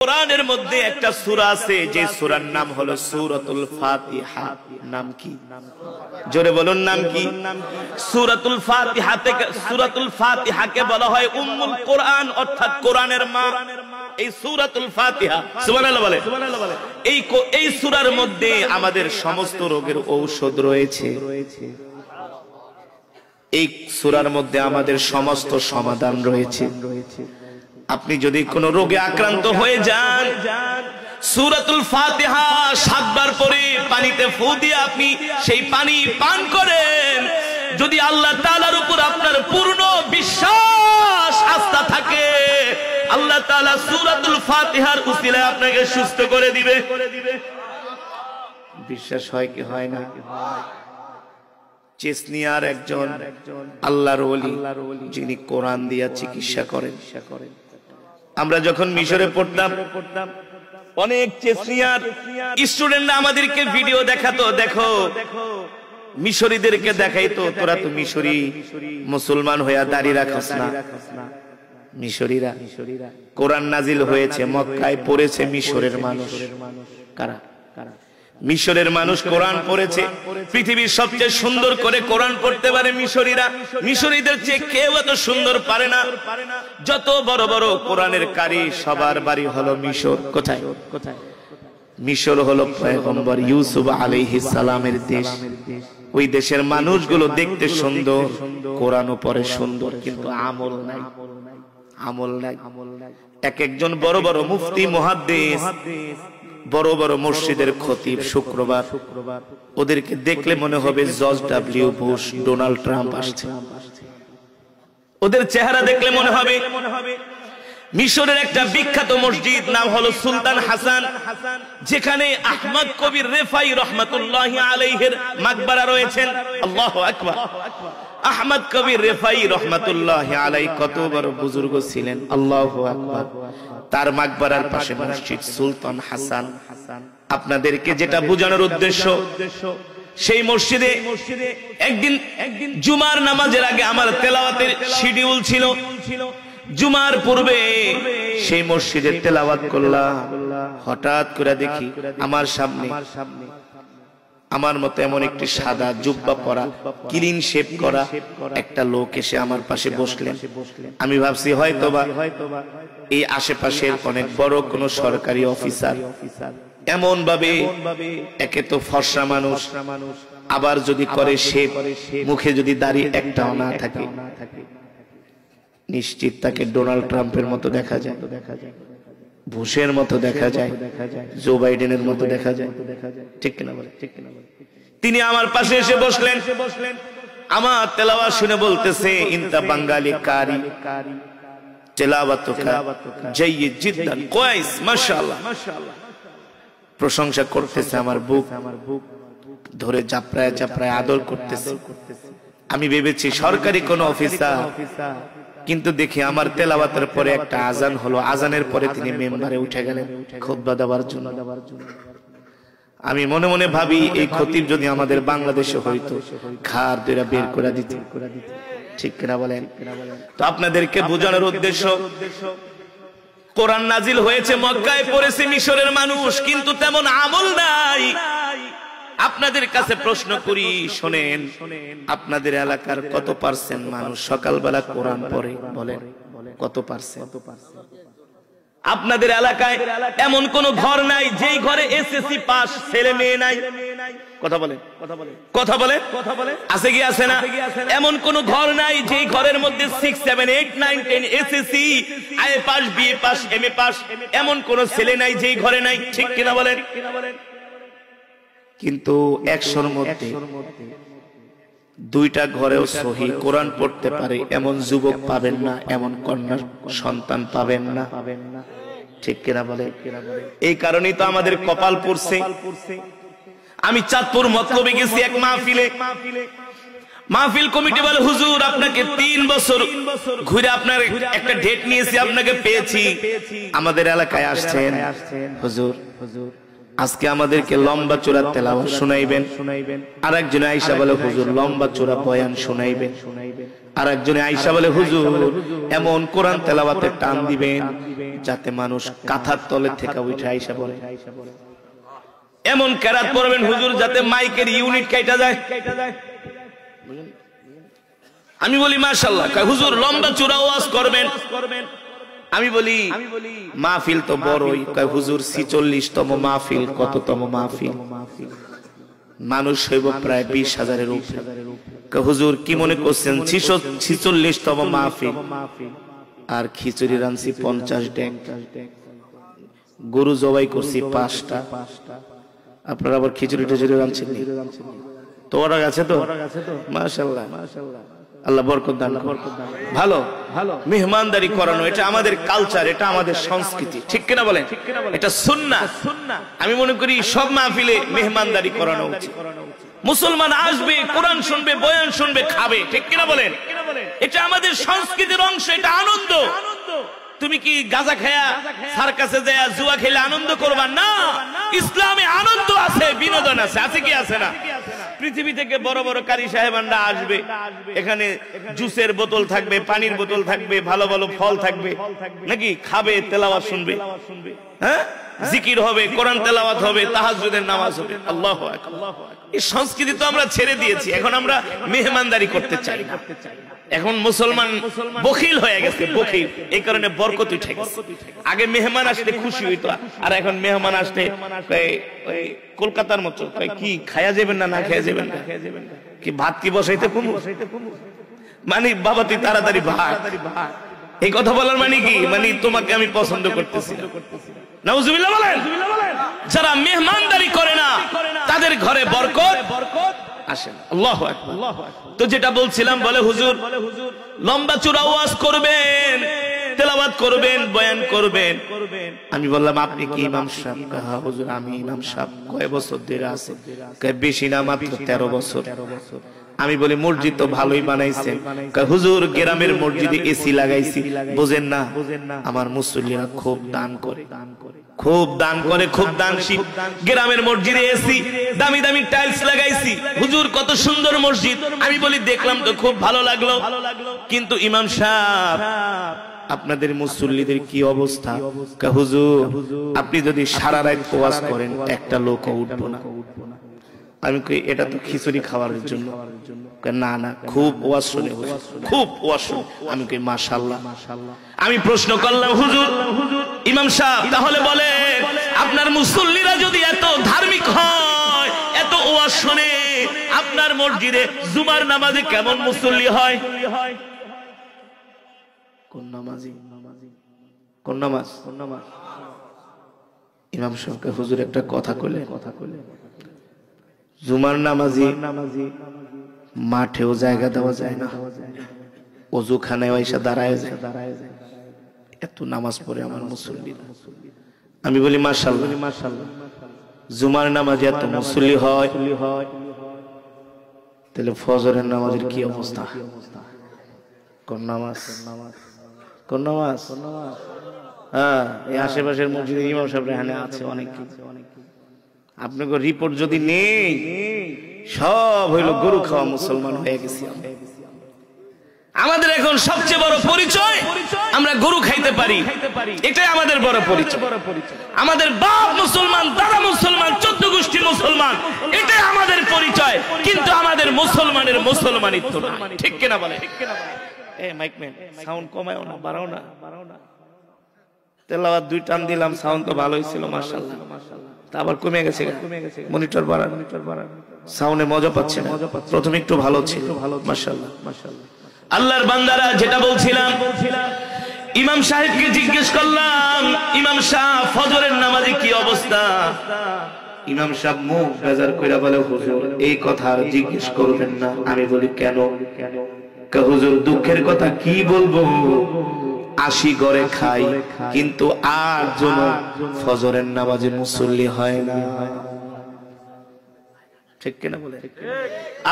কোরআনের মধ্যে একটা সূরা আছে যে সূরার নাম হলো সূরাতুল ফাতিহা। নাম কি? জোরে বলুন, নাম কি? সূরাতুল ফাতিহা থেকে, সূরাতুল ফাতিহাকে বলা হয় উম্মুল কোরআন, অর্থাৎ কোরআনের মা। এই সূরাতুল ফাতিহা, সুবহানাল্লাহ বলে। এই সূরার মধ্যে আমাদের সমস্ত রোগের ঔষধ রয়েছে। এই সূরার মধ্যে আমাদের সমস্ত সমাধান রয়েছে। আপনি যদি কোনো রোগে আক্রান্ত হয়ে যান, সূরাতুল ফাতিহা 7 বার পরে পানিতে ফু দিয়ে আপনি সেই পানি পান করেন, যদি আল্লাহ তাআলার উপর আপনার পূর্ণ বিশ্বাস আস্থা থাকে, আল্লাহ তাআলা সূরাতুল ফাতিহার উসিলায় আপনাকে সুস্থ করে দিবে। বিশ্বাস হয় কি হয় না? চেসনিয়ার একজন আল্লাহর ওলি, যিনি কোরআন দিয়ে চিকিৎসা করেন। আমরা যখন মিশরে পড়তাম, অনেক চেসনিয়ার স্টুডেন্টরা আমাদেরকে ভিডিও দেখাতো, দেখো মিশরীদেরকে দেখাইতো, তোরা তো মিশরী, মুসলমান হইয়া দাড়ি রাখস না। মিশরীরা, কোরআন নাজিল হয়েছে মক্কায়, পড়েছে মিশরের মানুষ। কারা? মিশরের মানুষ কোরআন পড়েছে। পৃথিবীর সবচেয়ে সুন্দর করে কোরআন পড়তে পারে মিশরীরা। মিশরীদের চেয়ে কেউ এত সুন্দর পারে না। যত বড় বড় কোরআনের কারি, সবার বাড়ি হলো মিশর। কোথায়? মিশর হলো পয়গম্বর ইউসুফ আলাইহিস সালামের দেশ। ওই দেশের মানুষগুলো দেখতে সুন্দর, কোরআনও পড়ে সুন্দর, কিন্তু আমল নাই। আমল নাই। এক একজন বড় বড় মুফতি, মুহাদ্দিস, বড় বড় মসজিদের খতিব, শুক্রবার ওদেরকে দেখলে মনে হবে George W Bush, Donald Trump আসছে। ওদের চেহারা দেখলে মনে হবে। মিশরের একটা বিখ্যাত মসজিদ নাম হলো সুলতান হাসান, যেখানে আহমদ কবির রেফাই রহমাতুল্লাহি আলাইহির মাকবারা রয়েছেন। আল্লাহু আকবার। আহমদ কবির রেফাই রহমাতুল্লাহি আলাইহি কত বড় বুজুর্গ ছিলেন। আল্লাহু আকবার। তার মাকবারার পাশে মসজিদ সুলতান হাসান। আপনাদেরকে যেটা বোঝানোর উদ্দেশ্য, সেই মসজিদে একদিন জুমার নামাজের আগে আমার তেলাওয়াতের শিডিউল ছিল। জুমার পূর্বে সেই মসজিদে তেলাওয়াত করলাম। হঠাৎ করে দেখি আমার সামনে আমার মতো এমন একটি সাদা জুব্বা পরা, ক্লিন শেভ করা একটা লোক এসে আমার পাশে বসলেন। আমি ভাবছি হয়তোবা এই আশেপাশের অনেক বড় কোন সরকারি অফিসার। এমন ভাবে, একে তো ফর্সা মানুষ, আবার যদি করে শেভ, মুখে যদি দাড়ি একটাও না থাকে, নিশ্চিত তাকে ডোনাল্ড ট্রাম্পের মতো দেখা যায়, বুশের মতো দেখা যায়, জো বাইডেনের মতো দেখা যায়। ঠিক কিনা বলে? তিনি আমার পাশে এসে বসলেন। আমার তেলাওয়াত শুনে বলতেছে, ইনতা বাঙালি কারি, তেলাওয়াতুকা জাইয়িদ জিদ্দান, কোয়েস, মাশাআল্লাহ। প্রশংসা করতেছে, আমার বুক ধরে চাপড়ায় চাপড়ায় আদর করতেছে। আমি ভেবেছি সরকারি কোন অফিসার, কিন্তু দেখি আমার তেলাওয়াতের পরে একটা আজান হলো। আজানের পরে তিনি মেম্বারে উঠে গেলেন খুতবা দেওয়ার জন্য। আমি মনে মনে ভাবি, এই খতিব যদি আমাদের বাংলাদেশে হইতো, ঘাড় ধরে বের করে দিত। ঠিক কিনা বলেন? তো আপনাদেরকে বোঝানোর উদ্দেশ্য, কোরআন নাজিল হয়েছে মক্কায়, পড়েছে মিশরের মানুষ, কিন্তু তেমন আমল নাই। আপনাদের কাছে প্রশ্ন করি, শোনেন, আপনাদের এলাকার কত পার্সেন্ট মানুষ সকালবেলা কোরআন পড়ে? বলেন কত পার্সেন্ট? আপনাদের এলাকায় এমন কোন ঘর নাই যেই ঘরে এসএসসি পাস ছেলে মেয়ে নাই? কথা বলেন, কথা বলে, আছে কি আছে না? এমন কোন ঘর নাই যেই ঘরের মধ্যে 6, 7, 8, 9, 10 SSC, IA pass, BA pass, MA pass, এমন কোন ছেলে নাই যেই ঘরে নাই। ঠিক কিনা বলেন? কিন্তু 100-র মধ্যে 2টা ঘরেও সহি কোরআন পড়তে পারে এমন যুবক পাবেন না, এমন কন্যা সন্তান পাবেন না। ঠিক কিনা বলে? এই কারণেই তো আমাদের কপাল পড়ছে। আমি চাঁদপুর মতলবে গেছি এক মাহফিলে। মাহফিল কমিটি বলে, হুজুর আপনাকে 3 বছর ঘুরে আপনার একটা ডেট নিয়েছি, আপনাকে পেয়েছি, আমাদের এলাকায় আসছেন। হুজুর আজকে আমাদেরকে লম্বা চূড়া তেলাওয়াত শোনাইবেন। আরেকজন আয়েশা বলে হুজুর লম্বা চূড়া বয়ান শোনাইবেন। আরেকজনে আয়েশা বলে হুজুর এমন কোরআন তেলাওয়াতের টান দিবেন যাতে মানুষ কাঁথার তলে থেকে উঠে। আয়েশা বলে এমন কেরাত পড়বেন হুজুর যাতে মাইকের ইউনিট কাটা যায়। আমি বলি মাশাআল্লাহ। হুজুর লম্বা চূড়া ওয়াজ করবেন। আমি বলি মাহফিল তো বড়ই। হুজুর 46তম মাহফিল। কততম মাহফিল? মানুষ হইব প্রায় 20,000-এর উপরে। হুজুর কি মনে করছেন 46তম মাহফিল আর খিচুড়ি রানছি 50 ডেক, গরু জবাই করছি 5টা। আপনারা আবার খিচুড়ি টিচুড়ি রানছেন তো? ওরা গেছে তো মাশাআল্লাহ। আল্লাহ বরকত দান করুন। ভালো ভালো মেহমানদারি করানো এটা আমাদের কালচার, এটা আমাদের সংস্কৃতি, ঠিক কিনা বলেন? এটা সুন্নাহ। আমি মনে করি সব মাহফিলে মেহমানদারি করানো উচিত। মুসলমান আসবে, কোরআন শুনবে, বয়ান শুনবে, খাবে, ঠিক কিনা বলেন? এটা আমাদের সংস্কৃতির অংশ, এটা আনন্দ। তুমি কি গাঁজা খায়া সার্কাসে যায় জুয়া খেলে আনন্দ করবা? না, ইসলামে আনন্দ আছে, বিনোদন আছে। আছে কি আছে না? পৃথিবী থেকে বড় বড় কারি সাহেবানরা আসবে, এখানে জুসের বোতল থাকবে, পানির বোতল থাকবে, ভালো ভালো ফল থাকবে, নাকি খাবে, তেলাওয়াত শুনবে, হ্যাঁ জিকির হবে, কোরআন তেলাওয়াত হবে, তাহাজ্জুদের নামাজ হবে। আল্লাহু আকবার। এই সংস্কৃতি তো আমরা ছেড়ে দিয়েছি। এখন আমরা মেহমানদারি করতে চাই না। এখন মুসলমান বখিল হয়ে গেছে, বখিল। এই কারণে বরকত উঠে গেছে। আগে মেহমান আসলে খুশি হইতো, আর এখন মেহমান আসলে ওই কলকাতার মতো কি খায়া যাবেন না, না খায়া যাবেন না, কি ভাত কি বসাইতে কমু, মানে বাবা তুই তাড়াতাড়ি ভাত। এই কথা বলার মানে কি? মানে তোমাকে আমি পছন্দ করতেছি। নাউজুবিল্লাহ বলেন। যারা মেহমানদারি করে না তাদের ঘরে বরকত আসে না। আল্লাহু আকবার। তো যেটা বলছিলাম, বলে হুজুর লম্বা চূড়া ওয়াজ করবেন, তেলাওয়াত করবেন, বয়ান করবেন। আমি বললাম আপনি কি ইমাম সাহেব? হুজুর আমি ইমাম সাহেব। কয় বছর ধরে আছে? বেশি না, মাত্র 13 বছর। আমি বলি মসজিদ তো ভালোই বানাইছেন। হুজুর গ্রামের মসজিদে এসি লাগাইছি, বুঝেন না? আমার মুসল্লিরা খুব দান করে, খুব দান করে, খুব দানশীল। গ্রামের মসজিদে এসি, দামি দামি টাইলস লাগাইছি। হুজুর কত সুন্দর মসজিদ। আমি বলি দেখলাম তো খুব ভালো লাগলো, কিন্তু ইমাম সাহেব আপনাদের মুসল্লিদের কি অবস্থা? হুজুর আপনি যদি সারা রাত ওয়াজ করেন একটা লোকও উঠবো না। আমি কই এটা তো খিচুড়ি খাওয়ার জন্য। না না, খুব ওয়াজ শুনে, খুব ওয়াজ শুনে। আমি কই মাশাআল্লাহ। আমি প্রশ্ন করলাম হুজুর ইমাম সাহেব তাহলে বলে আপনার মুসল্লিরা যদি এত ধার্মিক হয়, এত ওয়াজ শুনে, আপনার মসজিদে জুমার নামাজে কেমন মুসল্লি হয়? কোন নামাজি? কোন নামাজ? ইমাম সাহেবকে হুজুর একটা কথা কইলেন। জুমার নামাজি মাঠেও জায়গা দেওয়া যায় না, ওযুখানায় এসে দাঁড়ায় যায়, এত নামাজ পড়ে আমার মুসল্লিরা। আমি বলি মাশাআল্লাহ, জুমার নামাজে এত মুসল্লি হয়, তাহলে ফজরের নামাজের কি অবস্থা? কোন নামাজ? কোন নামাজ? হ্যাঁ, এই আশেপাশের মসজিদে ইমাম সাহেব এখানে আছে অনেক কিছু। আপনাকে রিপোর্ট যদি নেই, সব হইল গরু খাওয়া মুসলমান হয়ে গেছি। আমাদের এখন সবচেয়ে বড় পরিচয় আমরা গরু খাইতে পারি, এটাই আমাদের বড় পরিচয়। আমাদের বাপ মুসলমান, দাদা মুসলমান, 14 গোষ্ঠী মুসলমান, এটাই আমাদের পরিচয়। কিন্তু আমাদের মুসলমানের মুসলমানিত্ব না, ঠিক কিনা বলে? এই মাইকম্যান সাউন্ড কমায়ও না, বাড়াও না। তেলাওয়াত 2 টান দিলাম, সাউন্ড তো ভালোই ছিল মাশাআল্লাহ, আবার কমে গেছে। মনিটর বাড়ান, সাউন্ডে মজা পাচ্ছে না। প্রথমে একটু ভালো ছিল, মাশাআল্লাহ। আল্লাহর বান্দারা, যেটা বলছিলাম, ইমাম সাহেবকে জিজ্ঞেস করলাম ইমাম সাহেব ফজরের নামাজে কি অবস্থা? ইমাম সাহেব মুখ বেজার কইরা বলে হুজুর এই কথা আর জিজ্ঞেস করবেন না। আমি বলি কেন? হুজুর দুঃখের কথা কি বলবো, 80 ঘরে খাই, কিন্তু 8 জন ফজরের নামাজে মুসল্লি হয় না। ঠিক কিনা বলে?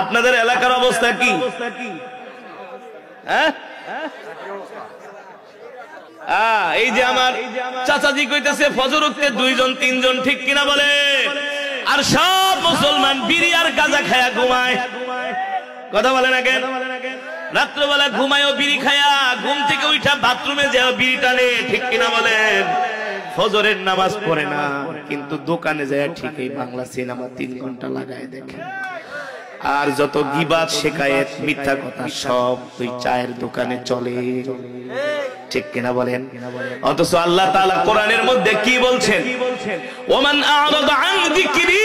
আপনাদের এলাকার অবস্থা কি? এই যে আমার চাচাজি কইতেছে ফজর উঠতে 2 জন 3 জন, ঠিক কিনা বলে? আর সব মুসলমান বিড়ি আর গাঁজা খায়া ঘুমায়। কথা বলে না কেন? রাত্রবেলা ঘুমায়ও বিড়ি খায়া, ঘুম থেকে উঠা বাথরুমে যাও বিড়ি টানে, ঠিক কিনা বলেন? ফজরের নামাজ পড়ে না, কিন্তু দোকানে যায় ঠিকই বাংলা সিনেমা 3 ঘন্টা লাগায় দেখে। আর যত গিবাত শিকায়েত মিথ্যা কথা সব ওই চায়ের দোকানে চলে, ঠিক কিনা বলেন? অথচ আল্লাহ তাআলা কোরআনের মধ্যে কি বলছেন? ওমান আ'রাদা আন যিকরি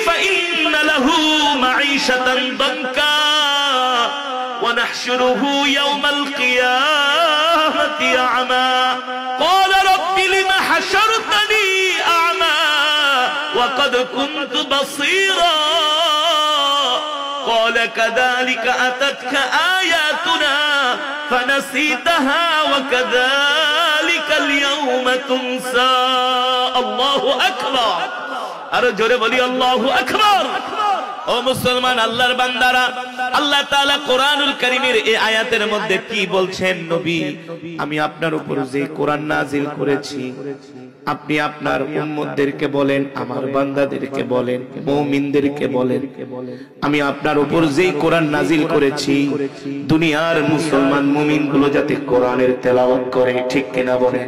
ফাইন্না লাহু মাঈশাতান দানকা ওয়া নাহশুরুহু ইয়াওমাল কিয়ামাতি আ'মা ক্বালা রাব্বি লিমা হাশারতানি আ'মা ওয়া ক্বাদ কুনতু বাসীরা قال كذلك أتتك آياتنا فنسيتها وكذلك اليوم تنسى الله أكبر আরো জোরে বলি আল্লাহু আকবার। ও মুসলমান আল্লাহর বান্দারা, আল্লাহ তাআলা কোরআনুল কারীমের এই আয়াতের মধ্যে কি বলছেন? নবী, আমি আপনার উপর যে কোরআন নাজিল করেছি আপনি আপনার উম্মতদেরকে বলেন, আমার বান্দাদেরকে বলেন, মুমিনদেরকে বলেন, আমি আপনার উপর যেই কোরআন নাজিল করেছি দুনিয়ার মুসলমান মুমিনগুলো যাতে কোরআনের তেলাওয়াত করে, ঠিক কিনা বলেন?